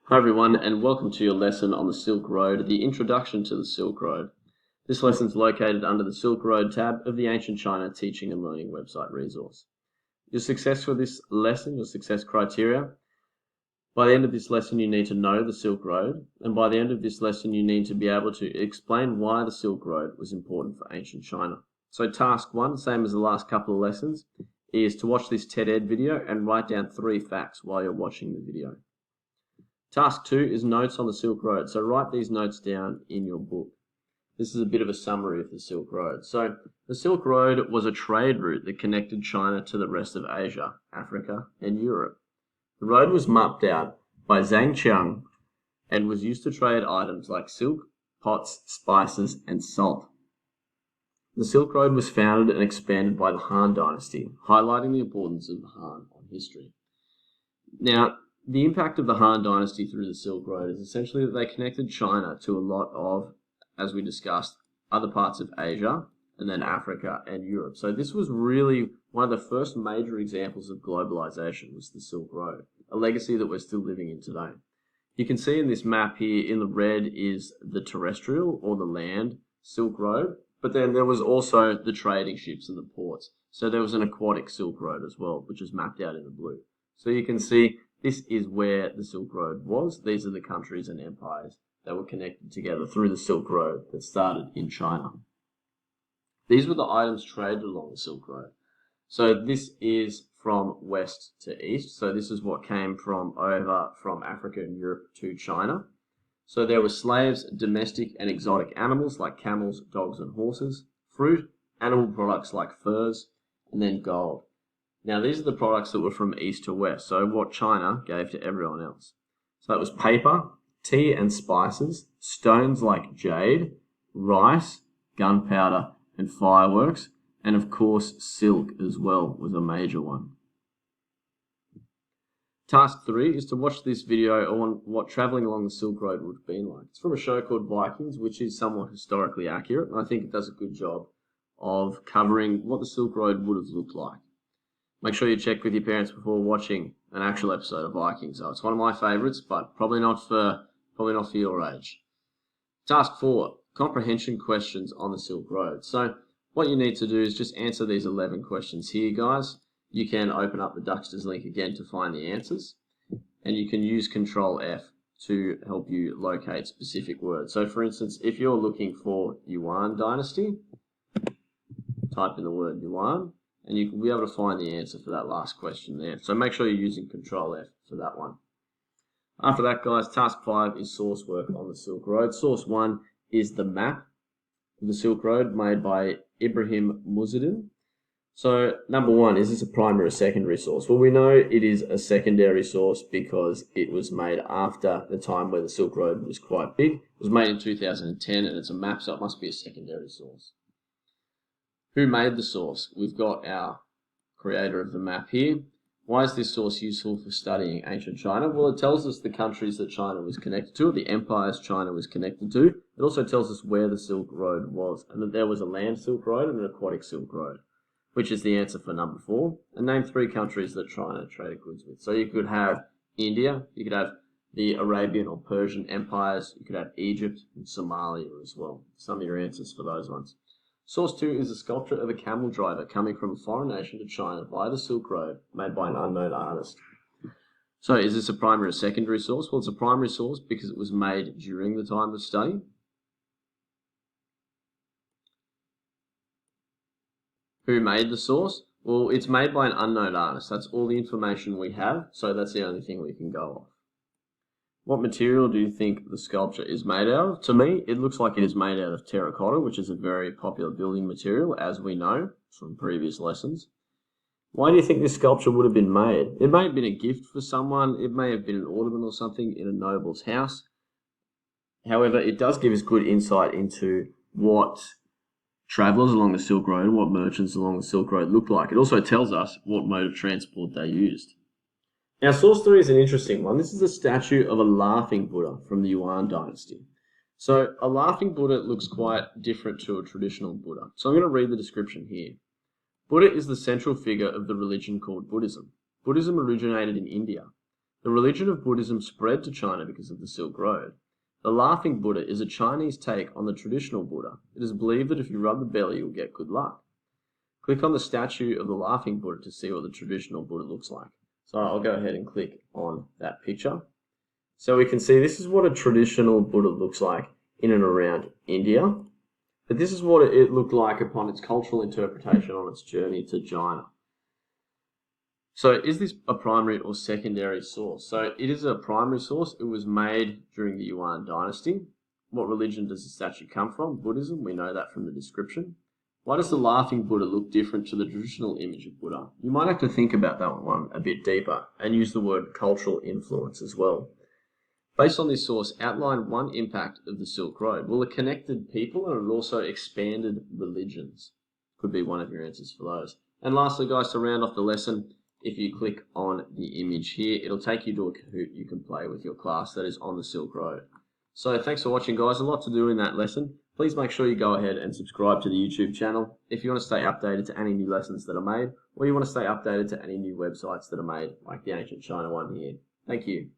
Hi everyone, and welcome to your lesson on the Silk Road, the introduction to the Silk Road. This lesson is located under the Silk Road tab of the Ancient China Teaching and Learning website resource. Your success for this lesson, your success criteria, by the end of this lesson you need to know the Silk Road, and by the end of this lesson you need to be able to explain why the Silk Road was important for ancient China. So task 1, same as the last couple of lessons, is to watch this TED-Ed video and write down 3 facts while you're watching the video. Task 2 is notes on the Silk Road, so write these notes down in your book. This is a bit of a summary of the Silk Road. So the Silk Road was a trade route that connected China to the rest of Asia, Africa, and Europe. The road was mapped out by Zhang Qiang and was used to trade items like silk, pots, spices, and salt. The Silk Road was founded and expanded by the Han Dynasty, highlighting the importance of the Han on history. Now, the impact of the Han Dynasty through the Silk Road is essentially that they connected China to a lot of, as we discussed, other parts of Asia, and then Africa and Europe. So this was really one of the first major examples of globalization, was the Silk Road, a legacy that we're still living in today. You can see in this map here, in the red is the terrestrial or the land Silk Road, but then there was also the trading ships and the ports. So there was an aquatic Silk Road as well, which is mapped out in the blue. So you can see this is where the Silk Road was. These are the countries and empires that were connected together through the Silk Road that started in China. These were the items traded along the Silk Road. So this is from west to east. So this is what came from Africa and Europe to China. So there were slaves, domestic and exotic animals like camels, dogs and horses, fruit, animal products like furs, and then gold. Now, these are the products that were from east to west, so what China gave to everyone else. So that was paper, tea and spices, stones like jade, rice, gunpowder, and fireworks, and of course silk as well was a major one. Task 3 is to watch this video on what travelling along the Silk Road would have been like. It's from a show called Vikings, which is somewhat historically accurate, and I think it does a good job of covering what the Silk Road would have looked like. Make sure you check with your parents before watching an actual episode of Vikings. So it's one of my favourites, but probably not for your age. Task 4, comprehension questions on the Silk Road. So what you need to do is just answer these 11 questions here, guys. You can open up the Ducksters link again to find the answers, and you can use Control F to help you locate specific words. So for instance, if you're looking for Yuan Dynasty, type in the word Yuan, and you can be able to find the answer for that last question there. So make sure you're using Control F for that one. After that, guys, task 5 is source work on the Silk Road. Source 1 is the map of the Silk Road made by Ibrahim Muzaddin. So number 1, is this a primary or secondary source? Well, we know it is a secondary source because it was made after the time where the Silk Road was quite big. It was made in 2010 and it's a map, so it must be a secondary source. Who made the source? We've got our creator of the map here. Why is this source useful for studying ancient China? Well, it tells us the countries that China was connected to, the empires China was connected to. It also tells us where the Silk Road was, and that there was a land Silk Road and an aquatic Silk Road, which is the answer for number 4. And name 3 countries that China traded goods with. So you could have India, you could have the Arabian or Persian empires, you could have Egypt and Somalia as well. Some of your answers for those ones. Source 2 is a sculpture of a camel driver coming from a foreign nation to China via the Silk Road, made by an unknown artist. So is this a primary or secondary source? Well, it's a primary source because it was made during the time of study. Who made the source? Well, it's made by an unknown artist. That's all the information we have, so that's the only thing we can go off. What material do you think the sculpture is made out of? To me, it looks like it is made out of terracotta, which is a very popular building material, as we know from previous lessons. Why do you think this sculpture would have been made? It may have been a gift for someone. It may have been an ornament or something in a noble's house. However, it does give us good insight into what travellers along the Silk Road and what merchants along the Silk Road looked like. It also tells us what mode of transport they used. Now, source 3 is an interesting one. This is a statue of a laughing Buddha from the Yuan Dynasty. So a laughing Buddha looks quite different to a traditional Buddha. So I'm going to read the description here. Buddha is the central figure of the religion called Buddhism. Buddhism originated in India. The religion of Buddhism spread to China because of the Silk Road. The laughing Buddha is a Chinese take on the traditional Buddha. It is believed that if you rub the belly, you'll get good luck. Click on the statue of the laughing Buddha to see what the traditional Buddha looks like. So I'll go ahead and click on that picture. So we can see this is what a traditional Buddha looks like in and around India. But this is what it looked like upon its cultural interpretation on its journey to China. So is this a primary or secondary source? So it is a primary source. It was made during the Yuan dynasty. What religion does the statue come from? Buddhism. We know that from the description. Why does the laughing Buddha look different to the traditional image of Buddha? You might have to think about that one a bit deeper and use the word cultural influence as well. Based on this source, outline one impact of the Silk Road. Well, it connected people and it also expanded religions. Could be one of your answers for those. And lastly, guys, to round off the lesson, if you click on the image here, it'll take you to a Kahoot you can play with your class that is on the Silk Road. So thanks for watching, guys. A lot to do in that lesson. Please make sure you go ahead and subscribe to the YouTube channel if you want to stay updated to any new lessons that are made, or you want to stay updated to any new websites that are made, like the Ancient China one here. Thank you.